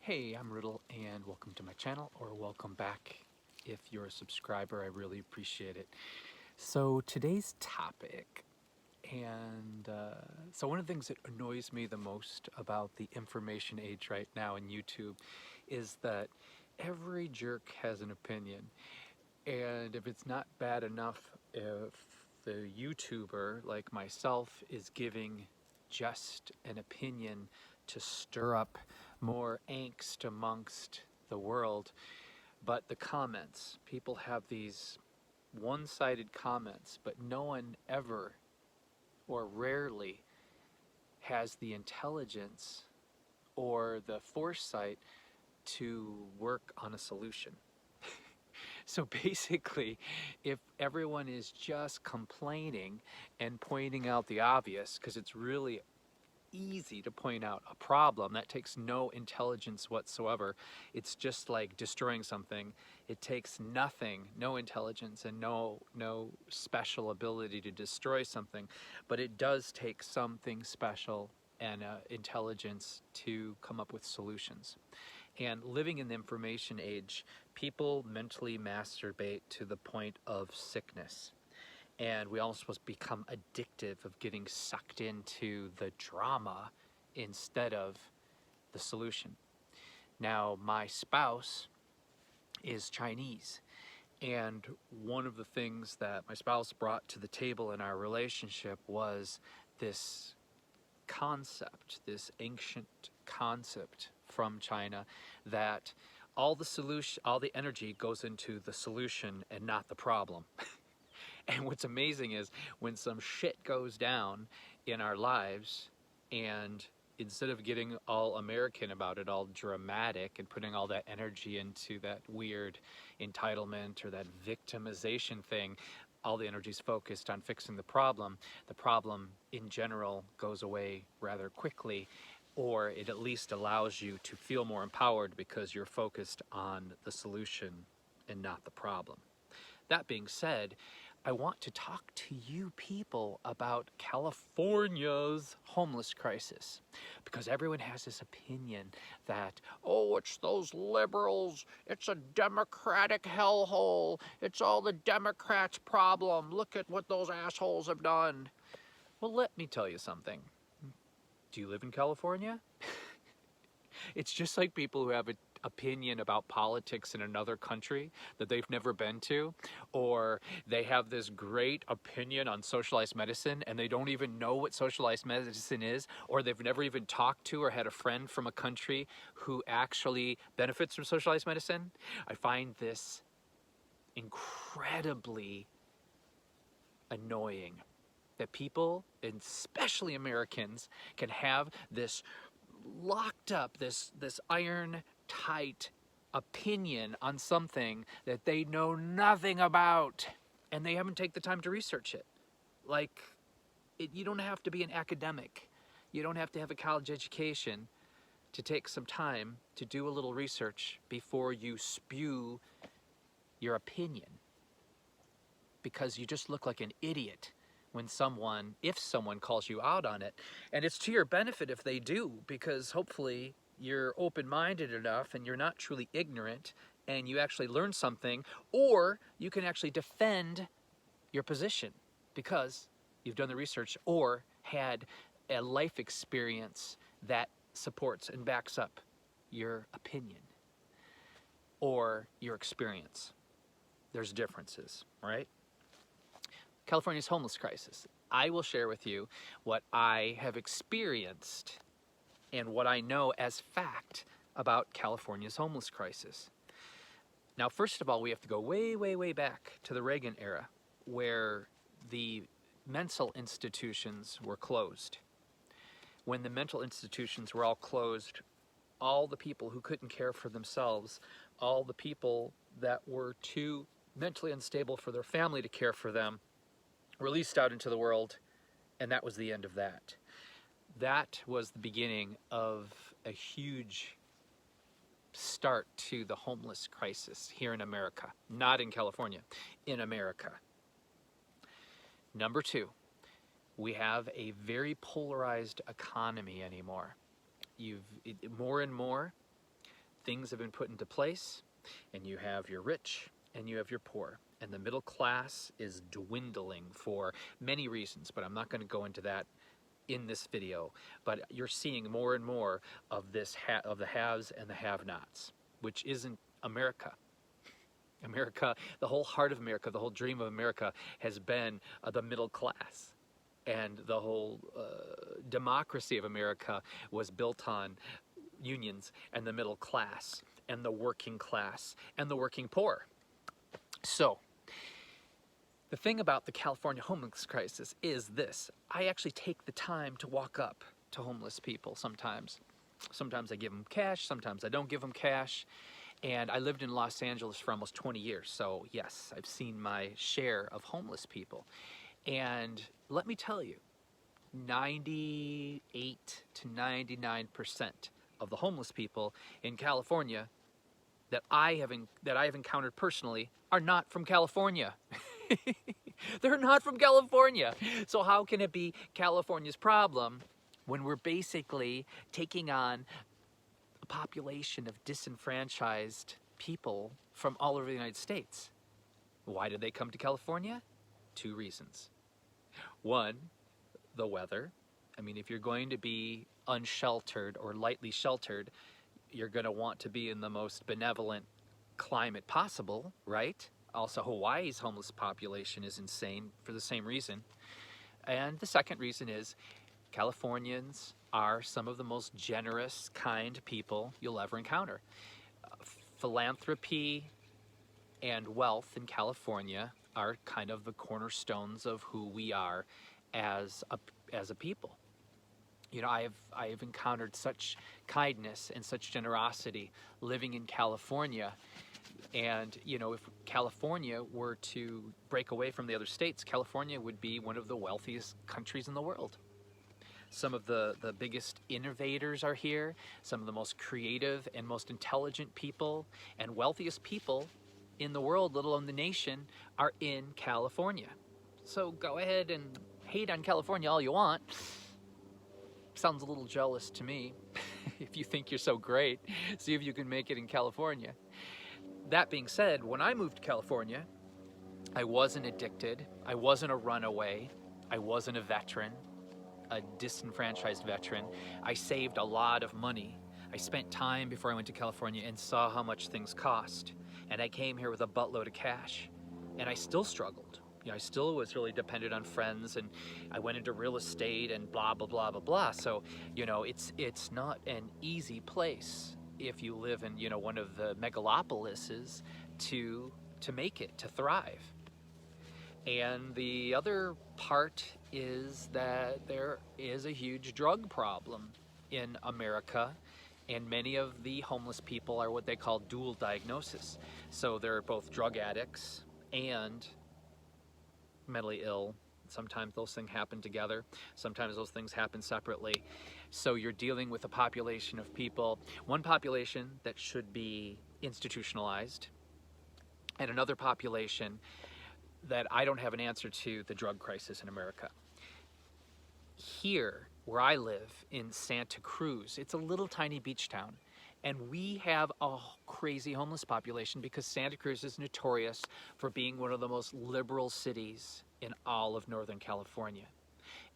Hey, I'm Riddle, and welcome to my channel, or welcome back if you're a subscriber. I really appreciate it. So today's topic, so one of the things that annoys me the most about the information age right now in YouTube is that every jerk has an opinion. And if it's not bad enough if the YouTuber, like myself, is giving just an opinion to stir up more angst amongst the world, but the comments, people have these one-sided comments, but no one ever or rarely has the intelligence or the foresight to work on a solution. So basically, if everyone is just complaining and pointing out the obvious, because it's really easy to point out a problem that takes no intelligence whatsoever. It's just like destroying something. It takes nothing, no intelligence and no special ability to destroy something, but it does take something special and intelligence to come up with solutions. And living in the information age, people mentally masturbate to the point of sickness. And we almost become addictive of getting sucked into the drama instead of the solution. Now, my spouse is Chinese, and one of the things that my spouse brought to the table in our relationship was this concept, this ancient concept from China, that all the energy goes into the solution and not the problem. And what's amazing is when some shit goes down in our lives, and instead of getting all American about it, all dramatic, and putting all that energy into that weird entitlement or that victimization thing, all the energy is focused on fixing the problem. The problem in general goes away rather quickly, or it at least allows you to feel more empowered because you're focused on the solution and not the problem. That being said, I want to talk to you people about California's homeless crisis, because everyone has this opinion that, oh, it's those liberals, it's a Democratic hellhole, it's all the Democrats' problem, look at what those assholes have done. Well, let me tell you something. Do you live in California? It's just like people who have an opinion about politics in another country that they've never been to, or they have this great opinion on socialized medicine and they don't even know what socialized medicine is, or they've never even talked to or had a friend from a country who actually benefits from socialized medicine. I find this incredibly annoying that people, and especially Americans, can have this locked up, this iron tight opinion on something that they know nothing about, and they haven't taken the time to research it. Like, you don't have to be an academic, you don't have to have a college education to take some time to do a little research before you spew your opinion, because you just look like an idiot when if someone calls you out on it. And it's to your benefit if they do, because hopefully you're open-minded enough and you're not truly ignorant and you actually learn something, or you can actually defend your position because you've done the research or had a life experience that supports and backs up your opinion or your experience. There's differences, right? California's homeless crisis. I will share with you what I have experienced and what I know as fact about California's homeless crisis. Now, first of all, we have to go way, way, way back to the Reagan era, where the mental institutions were closed. When the mental institutions were all closed, all the people who couldn't care for themselves, all the people that were too mentally unstable for their family to care for them, released out into the world, and that was the end of that. That was the beginning of a huge start to the homeless crisis here in America. Not in California, in America. Number two, we have a very polarized economy anymore. More and more, things have been put into place, and you have your rich and you have your poor. And the middle class is dwindling for many reasons, but I'm not going to go into that in this video. But you're seeing more and more of this of the haves and the have-nots, which isn't America. America, the whole heart of America, the whole dream of America has been the middle class. And the whole democracy of America was built on unions and the middle class and the working class and the working poor. So, the thing about the California homeless crisis is this. I actually take the time to walk up to homeless people sometimes. Sometimes I give them cash, sometimes I don't give them cash. And I lived in Los Angeles for almost 20 years, so yes, I've seen my share of homeless people. And let me tell you, 98 to 99% of the homeless people in California that I have encountered personally are not from California. They're not from California. So how can it be California's problem when we're basically taking on a population of disenfranchised people from all over the United States? Why did they come to California? 2 reasons. One, the weather. I mean, if you're going to be unsheltered or lightly sheltered, you're going to want to be in the most benevolent climate possible, right? Also, Hawaii's homeless population is insane for the same reason. And the second reason is Californians are some of the most generous, kind people you'll ever encounter. Philanthropy and wealth in California are kind of the cornerstones of who we are as a people. You know, I have encountered such kindness and such generosity living in California. And, you know, if California were to break away from the other states, California would be one of the wealthiest countries in the world. Some of the biggest innovators are here. Some of the most creative and most intelligent people and wealthiest people in the world, let alone the nation, are in California. So go ahead and hate on California all you want. Sounds a little jealous to me. If you think you're so great, see if you can make it in California. That being said, when I moved to California, I wasn't addicted. I wasn't a runaway. I wasn't a veteran, a disenfranchised veteran. I saved a lot of money. I spent time before I went to California and saw how much things cost. And I came here with a buttload of cash. And I still struggled. You know, I still was really dependent on friends, and I went into real estate and blah, blah, blah, blah, blah. So, you know, it's not an easy place if you live in, you know, one of the megalopolises to make it, to thrive. And the other part is that there is a huge drug problem in America, and many of the homeless people are what they call dual diagnosis. So they're both drug addicts and mentally ill. Sometimes those things happen together. Sometimes those things happen separately. So you're dealing with a population of people, one population that should be institutionalized, and another population that I don't have an answer to the drug crisis in America. Here, where I live in Santa Cruz, it's a little tiny beach town. And we have a crazy homeless population because Santa Cruz is notorious for being one of the most liberal cities in all of Northern California.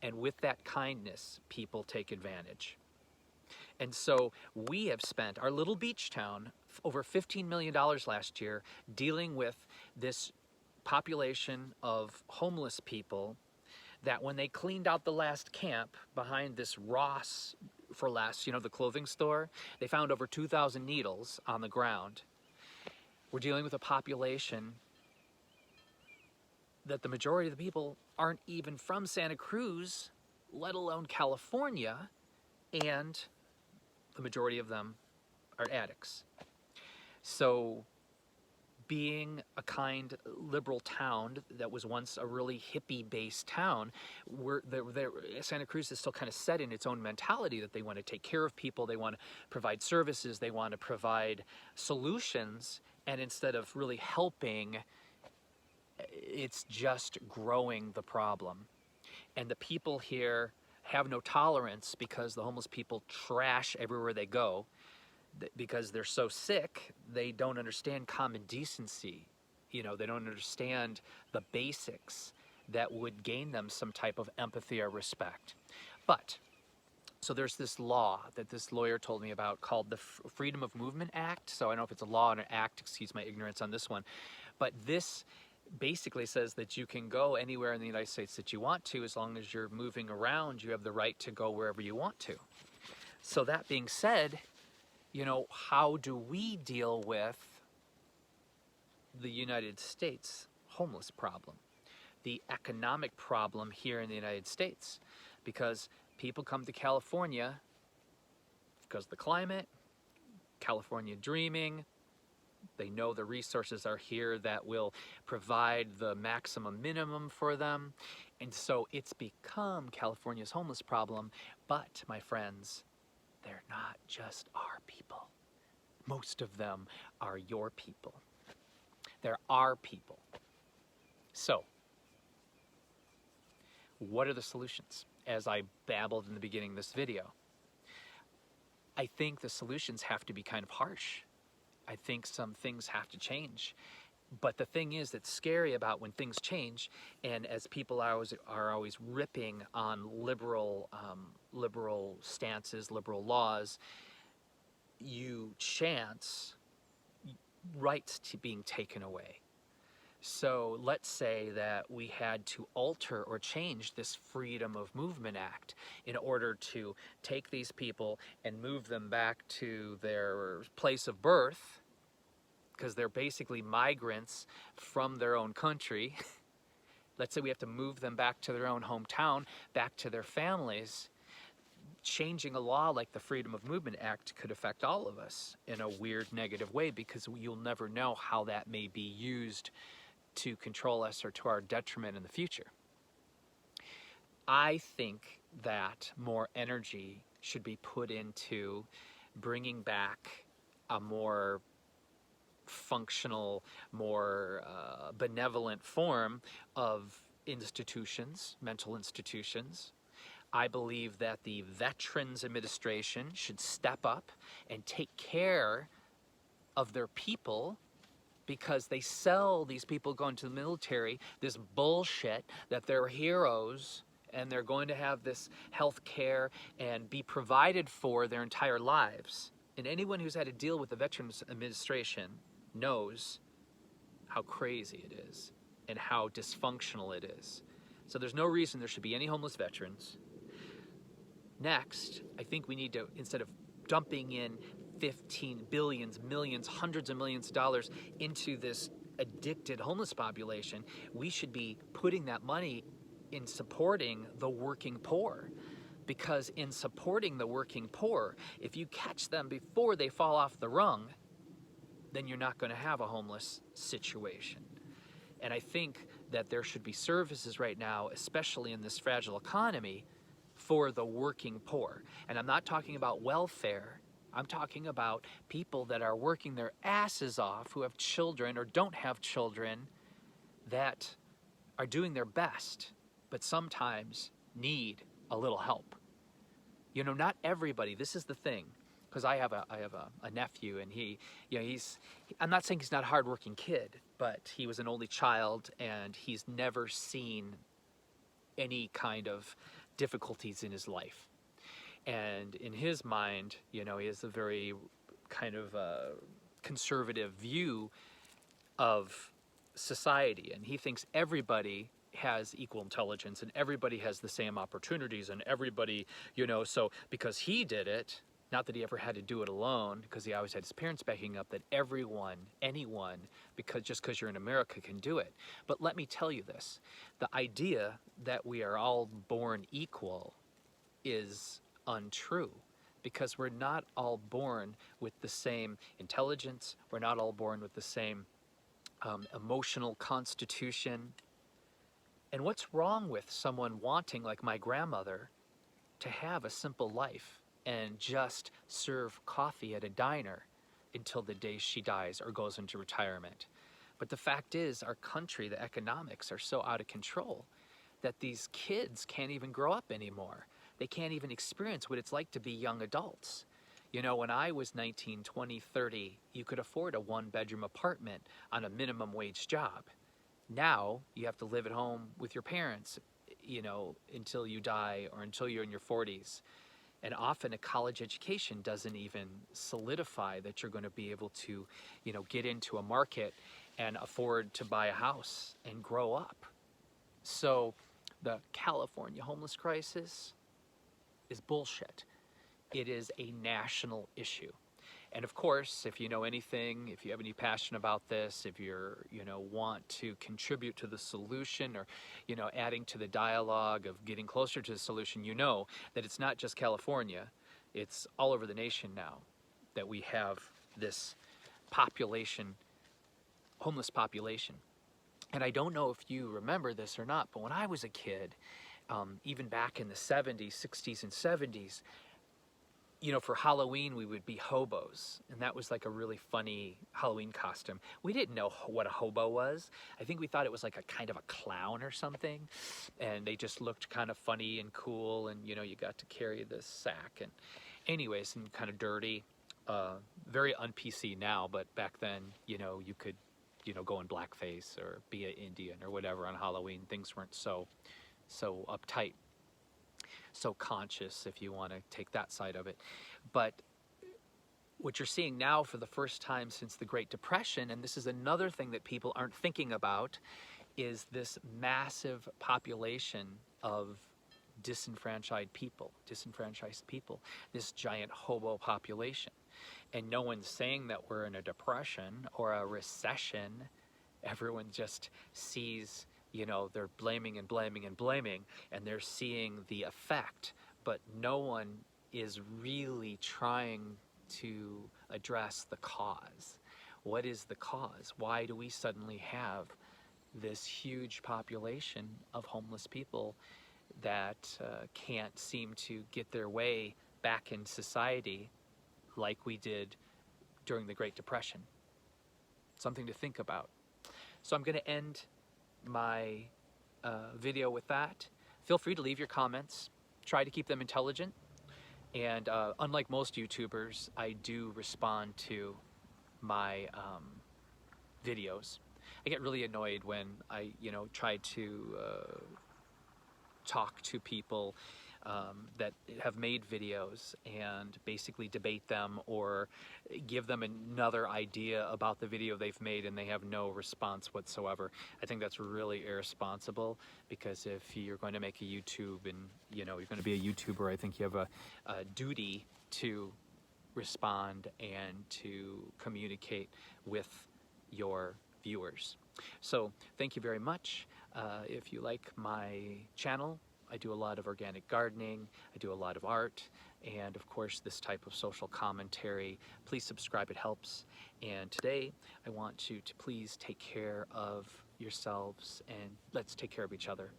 And with that kindness, people take advantage. And so we have spent, our little beach town, over $15 million last year dealing with this population of homeless people that when they cleaned out the last camp behind this Ross for Less, you know, the clothing store, they found over 2,000 needles on the ground. We're dealing with a population that the majority of the people aren't even from Santa Cruz, let alone California, and the majority of them are addicts. So being a kind liberal town that was once a really hippie-based town, Santa Cruz is still kind of set in its own mentality that they want to take care of people, they want to provide services, they want to provide solutions, and instead of really helping, it's just growing the problem. And the people here have no tolerance because the homeless people trash everywhere they go. because they're so sick, they don't understand common decency. You know, they don't understand the basics that would gain them some type of empathy or respect. But so there's this law that this lawyer told me about called the Freedom of Movement Act. So I don't know if it's a law or an act, excuse my ignorance on this one. But this basically says that you can go anywhere in the United States that you want to. As long as you're moving around, you have the right to go wherever you want to. So that being said, you know, how do we deal with the United States homeless problem, the economic problem here in the United States? Because people come to California because of the climate, California dreaming. They know the resources are here that will provide the maximum minimum for them. And so it's become California's homeless problem. But, my friends, they're not just our people. Most of them are your people. They're our people. So, what are the solutions? As I babbled in the beginning of this video, I think the solutions have to be kind of harsh. I think some things have to change. But the thing is that's scary about when things change, and as people are always ripping on liberal stances, liberal laws, you chance rights to being taken away. So let's say that we had to alter or change this Freedom of Movement Act in order to take these people and move them back to their place of birth, because they're basically migrants from their own country. Let's say we have to move them back to their own hometown, back to their families. Changing a law like the Freedom of Movement Act could affect all of us in a weird negative way, because you'll never know how that may be used to control us or to our detriment in the future. I think that more energy should be put into bringing back a more functional, more benevolent form of institutions, mental institutions. I believe that the Veterans Administration should step up and take care of their people, because they sell these people going to the military this bullshit that they're heroes and they're going to have this health care and be provided for their entire lives. And anyone who's had to deal with the Veterans Administration knows how crazy it is and how dysfunctional it is. So there's no reason there should be any homeless veterans. Next, I think we need to, instead of dumping in 15 billions, millions, hundreds of millions of dollars into this addicted homeless population, we should be putting that money in supporting the working poor. Because in supporting the working poor, if you catch them before they fall off the rung, then you're not going to have a homeless situation. And I think that there should be services right now, especially in this fragile economy, for the working poor. And I'm not talking about welfare. I'm talking about people that are working their asses off, who have children or don't have children, that are doing their best, but sometimes need a little help. You know, not everybody, this is the thing, because I have a nephew, and I'm not saying he's not a hardworking kid, but he was an only child, and he's never seen any kind of difficulties in his life. And in his mind, you know, he has a very kind of conservative view of society, and he thinks everybody has equal intelligence and everybody has the same opportunities, and everybody, you know, so because he did it, not that he ever had to do it alone, because he always had his parents backing up, that everyone, anyone, just because you're in America, can do it. But let me tell you this, the idea that we are all born equal is untrue, because we're not all born with the same intelligence, we're not all born with the same emotional constitution. And what's wrong with someone wanting, like my grandmother, to have a simple life and just serve coffee at a diner until the day she dies or goes into retirement? But the fact is, our country, the economics are so out of control that these kids can't even grow up anymore. They can't even experience what it's like to be young adults. You know, when I was 19, 20, 30, you could afford a one-bedroom apartment on a minimum wage job. Now you have to live at home with your parents, you know, until you die or until you're in your 40s. And often a college education doesn't even solidify that you're going to be able to, you know, get into a market and afford to buy a house and grow up. So the California homeless crisis is bullshit. It is a national issue. And of course, if you know anything, if you have any passion about this, if you're, you know, want to contribute to the solution or, you know, adding to the dialogue of getting closer to the solution, you know that it's not just California, it's all over the nation now that we have this population, homeless population. And I don't know if you remember this or not, but when I was a kid, even back in the 70s, 60s, and 70s, you know, for Halloween, we would be hobos. And that was like a really funny Halloween costume. We didn't know what a hobo was. I think we thought it was like a kind of a clown or something. And they just looked kind of funny and cool. And, you know, you got to carry this sack. And anyways, and kind of dirty. Very un-PC now, but back then, you know, you could, you know, go in blackface or be an Indian or whatever on Halloween. Things weren't so uptight, so conscious, if you want to take that side of it. But what you're seeing now for the first time since the Great Depression, and this is another thing that people aren't thinking about, is this massive population of disenfranchised people, this giant hobo population. And no one's saying that we're in a depression or a recession. Everyone just sees, you know, they're blaming and blaming and blaming, and they're seeing the effect, but no one is really trying to address the cause. What is the cause? Why do we suddenly have this huge population of homeless people that can't seem to get their way back in society like we did during the Great Depression? Something to think about. So I'm going to end my video with that. Feel free to leave your comments. Try to keep them intelligent. And unlike most YouTubers, I do respond to my videos. I get really annoyed when I, you know, try to talk to people that have made videos and basically debate them or give them another idea about the video they've made, and they have no response whatsoever. I think that's really irresponsible, because if you're going to make a YouTube and, you know, you're going to be a YouTuber, I think you have a duty to respond and to communicate with your viewers. So thank you very much. If you like my channel, I do a lot of organic gardening, I do a lot of art, and of course this type of social commentary. Please subscribe, it helps. And today I want you to please take care of yourselves, and let's take care of each other,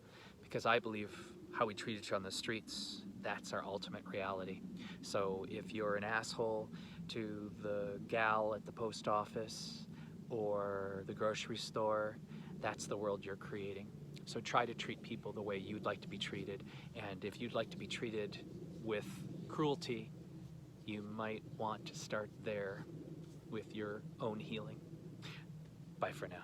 because I believe how we treat each other on the streets, that's our ultimate reality. So if you're an asshole to the gal at the post office or the grocery store, that's the world you're creating. So try to treat people the way you'd like to be treated. And if you'd like to be treated with cruelty, you might want to start there with your own healing. Bye for now.